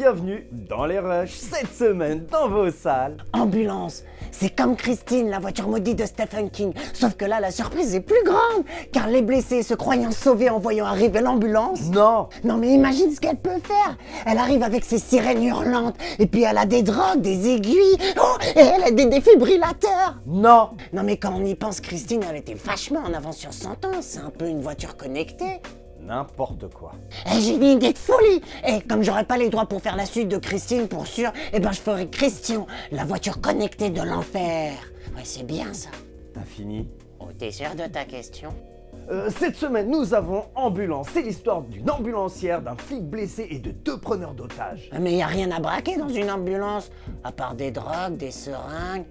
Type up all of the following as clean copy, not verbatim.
bienvenue dans les rushs, cette semaine dans vos salles. Ambulance, c'est comme Christine, la voiture maudite de Stephen King, sauf que là la surprise est plus grande, car les blessés se croyant sauvés en voyant arriver l'ambulance. Non Mais imagine ce qu'elle peut faire. Elle arrive avec ses sirènes hurlantes, et puis elle a des drogues, des aiguilles, et elle a des défibrillateurs. Non Mais quand on y pense, Christine, elle était vachement en avance sur son temps, c'est un peu une voiture connectée. N'importe quoi. J'ai une idée de folie. Et comme j'aurais pas les droits pour faire la suite de Christine pour sûr, je ferai Christian, la voiture connectée de l'enfer. Ouais, c'est bien ça. T'as fini? Oh, t'es sûr de ta question? Cette semaine, nous avons Ambulance. C'est l'histoire d'une ambulancière, d'un flic blessé et de 2 preneurs d'otages. Mais y a rien à braquer dans une ambulance, à part des drogues, des seringues,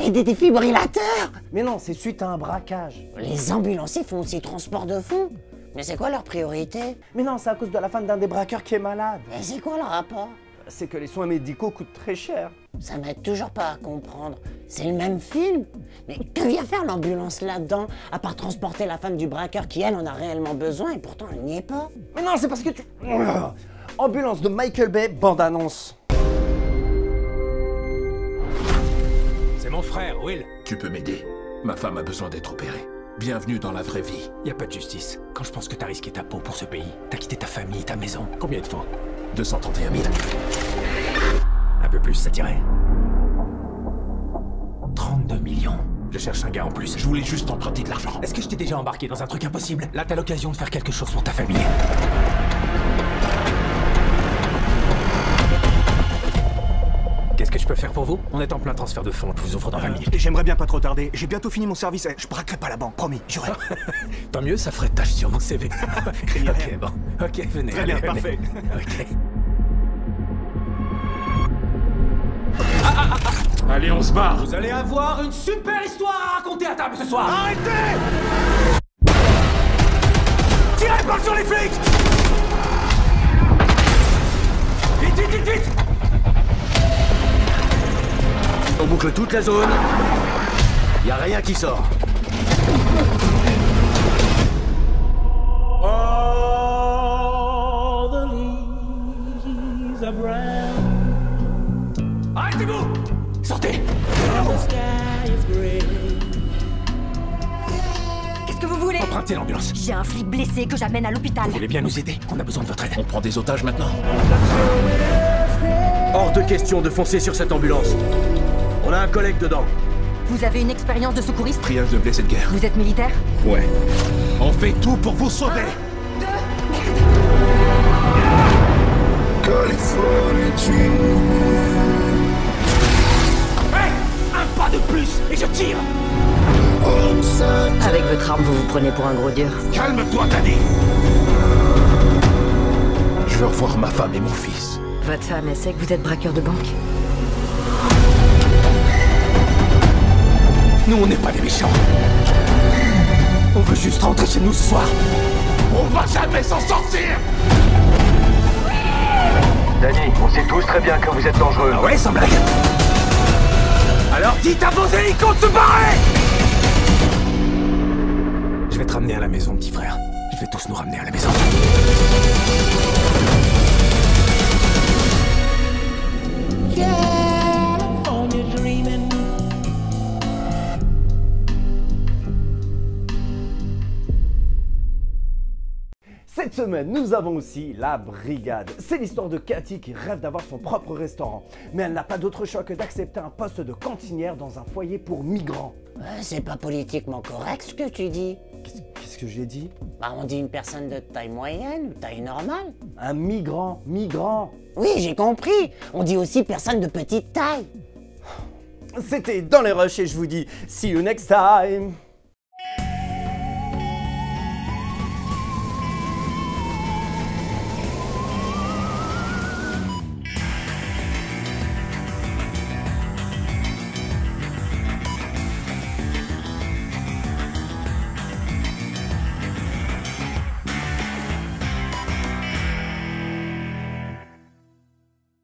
et des défibrillateurs. Mais non, c'est suite à un braquage. Les ambulanciers font aussi transport de fous. Mais c'est quoi leur priorité? Mais non, c'est à cause de la femme d'un des braqueurs qui est malade. Mais c'est quoi le rapport? C'est que les soins médicaux coûtent très cher. Ça m'aide toujours pas à comprendre. C'est le même film. Mais que vient faire l'ambulance là-dedans, à part transporter la femme du braqueur qui, elle, en a réellement besoin et pourtant elle n'y est pas? Mais non, c'est parce que tu... Ambulance de Michael Bay, bande-annonce. C'est mon frère, Will. Tu peux m'aider. Ma femme a besoin d'être opérée. Bienvenue dans la vraie vie. Y a pas de justice. Quand je pense que t'as risqué ta peau pour ce pays, t'as quitté ta famille, ta maison. Combien il te faut? 231 000. Un peu plus, ça tirait. 32 millions. Je cherche un gars en plus. Je voulais juste emprunter de l'argent. Est-ce que je t'ai déjà embarqué dans un truc impossible? Là, t'as l'occasion de faire quelque chose pour ta famille. Qu'est-ce que je peux faire pour vous? On est en plein transfert de fonds, je vous offre dans 20 minutes. J'aimerais bien pas trop tarder. J'ai bientôt fini mon service. Je braquerai pas la banque, promis, juré. Tant mieux, ça ferait tache sur mon CV. Ok, bon. Ok, venez. Très bien, allez, parfait. Ok. Allez, on se barre. Vous allez avoir une super histoire à raconter à table ce soir. Arrêtez! Tirez pas sur les flics! Vite, vite, vite, vite! On boucle toute la zone. Y a rien qui sort. Arrêtez-vous! Sortez! Qu'est-ce que vous voulez? Empruntez l'ambulance. J'ai un flic blessé que j'amène à l'hôpital. Vous voulez bien nous aider? On a besoin de votre aide. On prend des otages maintenant? Hors de question de foncer sur cette ambulance. On a un collègue dedans. Vous avez une expérience de secouriste? Triage de blessés de guerre. Vous êtes militaire? Ouais. On fait tout pour vous sauver. Hey! Un pas de plus et je tire! Avec votre arme, vous vous prenez pour un gros dur. Calme-toi, Danny. Je veux revoir ma femme et mon fils. Votre femme, elle sait que vous êtes braqueur de banque? Nous, on n'est pas des méchants. On veut juste rentrer chez nous ce soir. On va jamais s'en sortir. Danny, on sait tous très bien que vous êtes dangereux. Ah ouais, sans blague. Alors dites à vos hélicos de se barrer! Je vais te ramener à la maison, petit frère. Je vais tous nous ramener à la maison. Cette semaine, nous avons aussi La Brigade. C'est l'histoire de Cathy qui rêve d'avoir son propre restaurant. Mais elle n'a pas d'autre choix que d'accepter un poste de cantinière dans un foyer pour migrants. C'est pas politiquement correct ce que tu dis. Qu'est-ce que j'ai dit? On dit une personne de taille moyenne ou taille normale. Un migrant. Oui, j'ai compris. On dit aussi personne de petite taille. C'était dans les rushs et je vous dis see you next time.